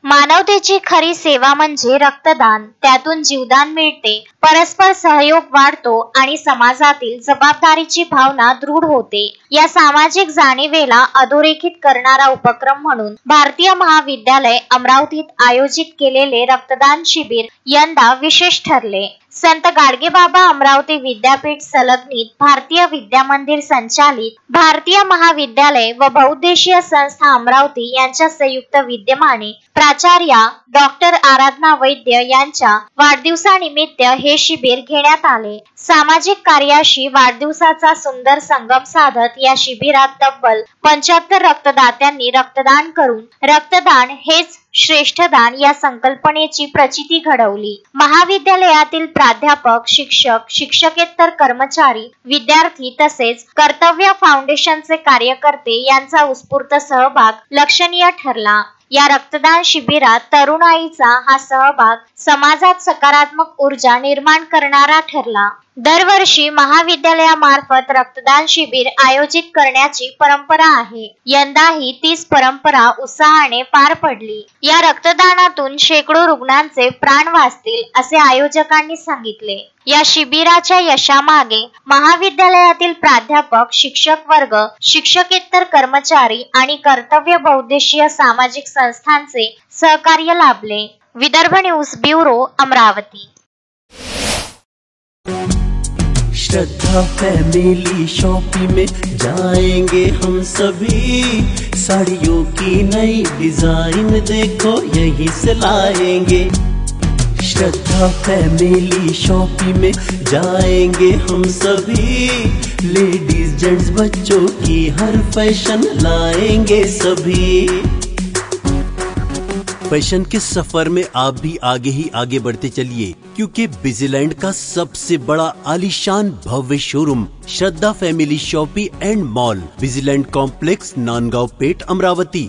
मानवतेची खरी सेवा म्हणजे रक्तदान. त्यातून जीवदान मिळते, परस्पर सहयोग वाढतो आणि समाजातील जबाबदारीची भावना दृढ होते. या सामाजिक जाणीवेला अधोरेखित करणारा उपक्रम म्हणून भारतीय महाविद्यालय अमरावतीत आयोजित केलेले रक्तदान शिबिर यंदा विशेष ठरले. संत गाडगेबाबा अमरावती विद्यापीठ संलग्नित भारतीय विद्या मंदिर संचालित भारतीय महाविद्यालय व बहुउद्देशीय संस्था अमरावती यांच्या संयुक्त विद्यमाने प्राचार्या डॉक्टर आराधना वैद्य यांच्या वाढदिवसानिमित्त हे शिबिर घेण्यात आले. सामाजिक कार्याशी वाढदिवसाचा सुंदर संगम साधत या शिबिरात तब्बल 75 रक्तदात्यांनी रक्तदान करून रक्तदान हेच श्रेष्ठ दान या संकल्पनेची प्रचिती घडवली. महाविद्यालयातील प्राध्यापक, शिक्षक, शिक्षकेतर कर्मचारी, विद्यार्थी तसेच कर्तव्य फाउंडेशनचे कार्यकर्ते यांचा उत्स्फूर्त सहभाग लक्षणीय ठरला. या रक्तदान शिबिरात तरुणाईचा हा सहभाग समाजात सकारात्मक ऊर्जा निर्माण करणारा ठरला. दरवर्षी महाविद्यालयामार्फत रक्तदान शिबिर आयोजित करण्याची परंपरा आहे. यंदाही तीच परंपरा उत्साहाने पार पडली. या रक्तदानातून शेकडो रुग्णांचे प्राण वाचतील असे आयोजकांनी सांगितले. या शिबिराच्या यशामागे महाविद्यालयातील प्राध्यापक, शिक्षक वर्ग, शिक्षकेतर कर्मचारी आणि कर्तव्य बहुउद्देशीय सामाजिक संस्थांचे सहकार्य लाभले. Vidarbha news bureau, Amravati. Shraddha family shopping में जाएंगे हम सभी, साड़ियों की नई डिजाइन देखो यहीं से लाएंगे। श्रद्धा फैमिली शॉपिंग में जाएंगे हम सभी, लेडीज जेंट्स बच्चों की हर फैशन लाएंगे सभी। फैशन के सफर में आप भी आगे ही आगे बढ़ते चलिए, क्योंकि बिजीलैंड का सबसे बड़ा आलीशान भव्य showroom Shraddha family shopping and mall, Busyland complex, Nandgaon Peth, Amravati.